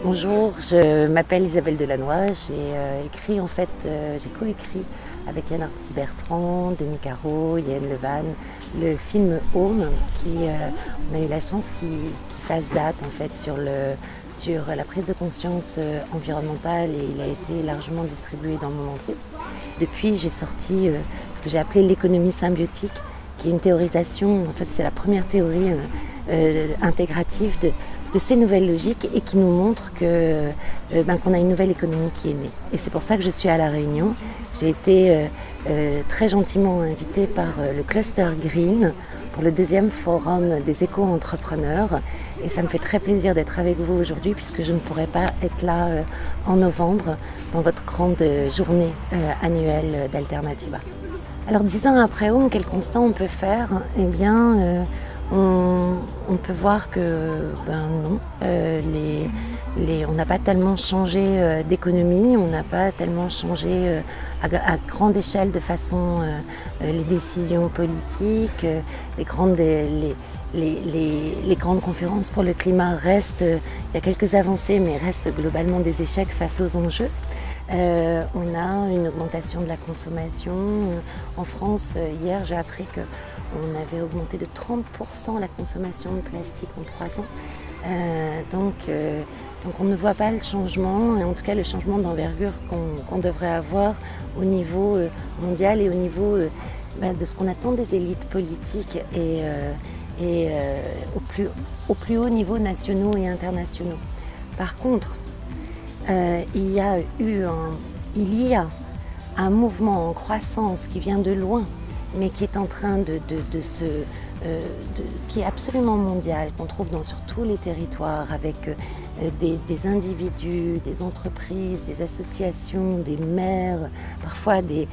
Bonjour, je m'appelle Isabelle Delannoy. J'ai coécrit avec Yann Arthus-Bertrand, Denis Caro, Yael Levan, le film Home, on a eu la chance qu'il fasse date en fait sur la prise de conscience environnementale, et il a été largement distribué dans le monde entier. Depuis, j'ai sorti ce que j'ai appelé l'économie symbiotique, qui est une théorisation, en fait c'est la première théorie intégrative de ces nouvelles logiques, et qui nous montre qu'on a une nouvelle économie qui est née. Et c'est pour ça que je suis à La Réunion. J'ai été très gentiment invitée par le Cluster Green pour le 2e forum des éco-entrepreneurs. Et ça me fait très plaisir d'être avec vous aujourd'hui, puisque je ne pourrais pas être là en novembre dans votre grande journée annuelle d'Alternativa. Alors 10 ans après Home, quel constat on peut faire? Eh bien, on peut voir que non, on n'a pas tellement changé d'économie, on n'a pas tellement changé à grande échelle de façon les décisions politiques, les grandes conférences pour le climat restent, il y a quelques avancées, mais restent globalement des échecs face aux enjeux. On a une augmentation de la consommation. En France, hier, j'ai appris qu'on avait augmenté de 30% la consommation de plastique en 3 ans. Donc on ne voit pas le changement, et en tout cas le changement d'envergure qu'on devrait avoir au niveau mondial et au niveau de ce qu'on attend des élites politiques et au plus haut niveau nationaux et internationaux. Par contre, il y a un mouvement en croissance qui vient de loin, mais qui est en train qui est absolument mondial, qu'on trouve sur tous les territoires, avec des individus, des entreprises, des associations, des maires, parfois des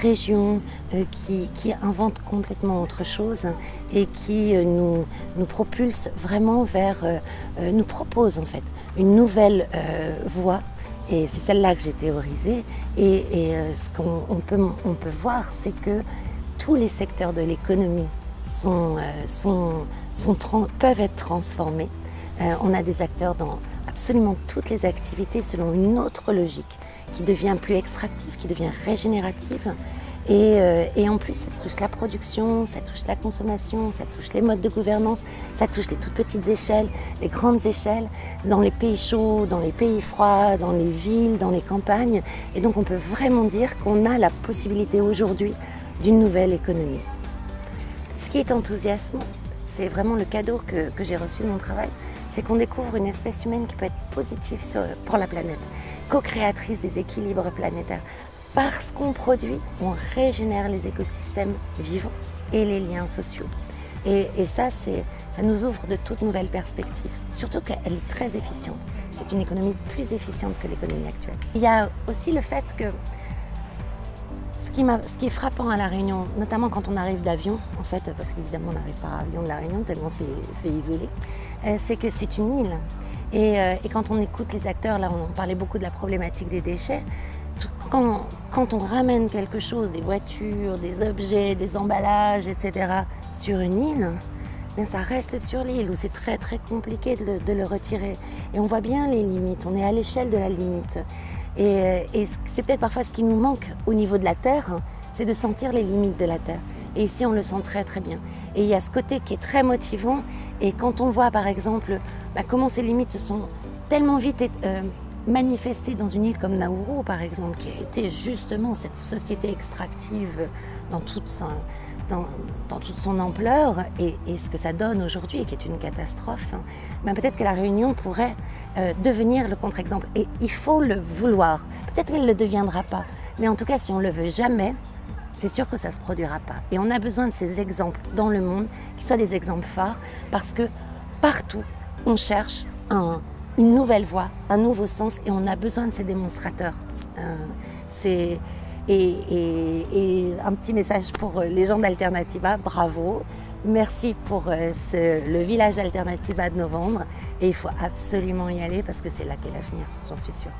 régions qui inventent complètement autre chose, et qui nous propulsent vraiment nous proposent en fait une nouvelle voie. Et c'est celle-là que j'ai théorisée. Et ce qu'on peut voir, c'est que tous les secteurs de l'économie peuvent être transformés. On a des acteurs dans absolument toutes les activités selon une autre logique qui devient plus extractive, qui devient régénérative. Et en plus, ça touche la production, ça touche la consommation, ça touche les modes de gouvernance, ça touche les toutes petites échelles, les grandes échelles, dans les pays chauds, dans les pays froids, dans les villes, dans les campagnes. Et donc on peut vraiment dire qu'on a la possibilité aujourd'hui d'une nouvelle économie. Ce qui est enthousiasmant, c'est vraiment le cadeau que j'ai reçu de mon travail, c'est qu'on découvre une espèce humaine qui peut être positive pour la planète, co-créatrice des équilibres planétaires. Parce qu'on produit, on régénère les écosystèmes vivants et les liens sociaux. Et ça nous ouvre de toutes nouvelles perspectives, surtout qu'elle est très efficiente. C'est une économie plus efficiente que l'économie actuelle. Il y a aussi le fait que ce qui est frappant à La Réunion, notamment quand on arrive d'avion, en fait, parce qu'évidemment on n'arrive pas à avion de La Réunion tellement c'est isolé, c'est que c'est une île. Et quand on écoute les acteurs, là on parlait beaucoup de la problématique des déchets. Quand on ramène quelque chose, des voitures, des objets, des emballages, etc., sur une île, ça reste sur l'île, où c'est très très compliqué de le retirer. Et on voit bien les limites, on est à l'échelle de la limite. Et c'est peut-être parfois ce qui nous manque au niveau de la Terre, c'est de sentir les limites de la Terre. Et ici, on le sent très très bien. Et il y a ce côté qui est très motivant. Et quand on voit par exemple comment ces limites se sont tellement vite manifestées dans une île comme Nauru, par exemple, qui a été justement cette société extractive dans toute son ampleur, et ce que ça donne aujourd'hui, qui est une catastrophe, peut-être que La Réunion pourrait devenir le contre-exemple. Et il faut le vouloir. Peut-être qu'elle ne le deviendra pas, mais en tout cas, si on ne le veut jamais, c'est sûr que ça ne se produira pas. Et on a besoin de ces exemples dans le monde, qui soient des exemples phares, parce que partout, on cherche une nouvelle voie, un nouveau sens, et on a besoin de ces démonstrateurs. Et un petit message pour les gens d'Alternativa, bravo, merci pour le village Alternativa de novembre, et il faut absolument y aller parce que c'est là qu'est l'avenir, j'en suis sûre.